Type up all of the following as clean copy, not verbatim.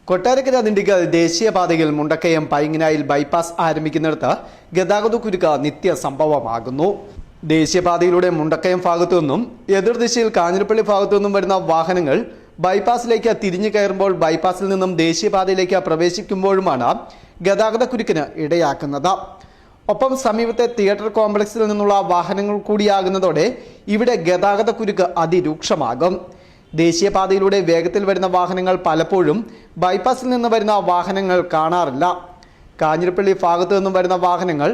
കൊട്ടാരക്കര ദിണ്ടിഗൽ ദേശീയപാതയിൽ മുണ്ടക്കയം പൈങ്ങനായിൽ ബൈപ്പാസ് ആരംഭിക്കുന്നിടത്ത് ഗതാഗതക്കുരുക്ക് നിത്യ സംഭവമാകുന്നു. ദേശീയപാതയിലൂടെ മുണ്ടക്കയം ഭാഗത്തു നിന്നും എതിർദിശയിൽ കാഞ്ഞിരപ്പള്ളി ഭാഗത്തു നിന്നും വരുന്ന വാഹനങ്ങൾ ബൈപ്പാസിലേക്ക് തിരിഞ്ഞു കയറുമ്പോൾ ബൈപ്പാസിൽ നിന്നും ദേശീയപാതയിലേക്ക് പ്രവേശിക്കുമ്പോഴുമാണ് ഗതാഗതക്കുരുക്കിന് ഇടയാക്കുന്നത്. ഒപ്പം സമീപത്തെ തിയേറ്റർ കോംപ്ലക്സിൽ നിന്നുള്ള വാഹനങ്ങൾ കൂടിയാകുന്നതോടെ ഇവിടെ ഗതാഗതക്കുരുക്ക് അതിരൂക്ഷമാകും. ദേശീയപാതയിലൂടെ വേഗത്തിൽ വരുന്ന വാഹനങ്ങൾ പലപ്പോഴും ബൈപ്പാസിൽ നിന്ന് വരുന്ന വാഹനങ്ങൾ കാണാറില്ല. കാഞ്ഞിരപ്പള്ളി ഭാഗത്തു നിന്നും വരുന്ന വാഹനങ്ങൾ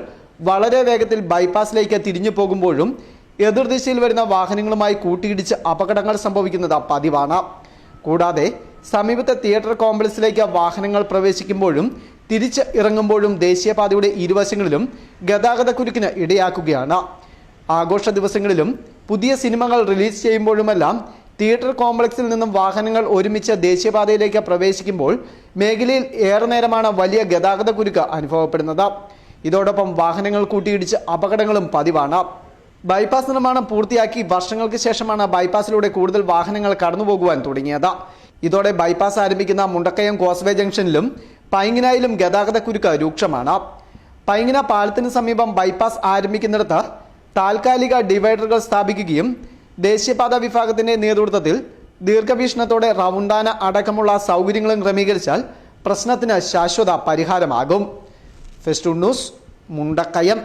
വളരെ വേഗത്തിൽ ബൈപ്പാസിലേക്ക് തിരിഞ്ഞു പോകുമ്പോഴും എതിർദിശയിൽ വരുന്ന വാഹനങ്ങളുമായി കൂട്ടിയിടിച്ച് അപകടങ്ങൾ സംഭവിക്കുന്നത് പതിവാണ്. കൂടാതെ സമീപത്തെ തിയേറ്റർ കോംപ്ലക്സിലേക്ക് വാഹനങ്ങൾ പ്രവേശിക്കുമ്പോഴും തിരിച്ച് ഇറങ്ങുമ്പോഴും ദേശീയപാതയുടെ ഇരുവശങ്ങളിലും ഗതാഗതക്കുരുക്കിന് ഇടയാക്കുകയാണ്. ആഘോഷ ദിവസങ്ങളിലും പുതിയ സിനിമകൾ റിലീസ് ചെയ്യുമ്പോഴുമെല്ലാം തിയേറ്റർ കോംപ്ലക്സിൽ നിന്നും വാഹനങ്ങൾ ഒരുമിച്ച് ദേശീയപാതയിലേക്ക് പ്രവേശിക്കുമ്പോൾ മേഖലയിൽ ഏറെ നേരമാണ് വലിയ ഗതാഗതക്കുരുക്ക് അനുഭവപ്പെടുന്നത്. ഇതോടൊപ്പം വാഹനങ്ങൾ കൂട്ടിയിടിച്ച് അപകടങ്ങളും പതിവാണ്. ബൈപ്പാസ് നിർമ്മാണം പൂർത്തിയാക്കി വർഷങ്ങൾക്ക് ശേഷമാണ് ബൈപ്പാസിലൂടെ കൂടുതൽ വാഹനങ്ങൾ കടന്നുപോകുവാൻ തുടങ്ങിയത്. ഇതോടെ ബൈപ്പാസ് ആരംഭിക്കുന്ന മുണ്ടക്കയം കോസ്വേ ജംഗ്ഷനിലും പൈങ്ങനായിലും ഗതാഗതക്കുരുക്ക് രൂക്ഷമാണ്. പൈങ്ങന പാലത്തിന് സമീപം ബൈപ്പാസ് ആരംഭിക്കുന്നിടത്ത് താൽക്കാലിക ഡിവൈഡറുകൾ സ്ഥാപിക്കുകയും ദേശീയപാത വിഭാഗത്തിന്റെ നേതൃത്വത്തിൽ ദീർഘവീക്ഷണത്തോടെ റൗണ്ടാന അടക്കമുള്ള സൗകര്യങ്ങളും ക്രമീകരിച്ചാൽ പ്രശ്നത്തിന് ശാശ്വത പരിഹാരമാകും. Festoon news, Mundakayam.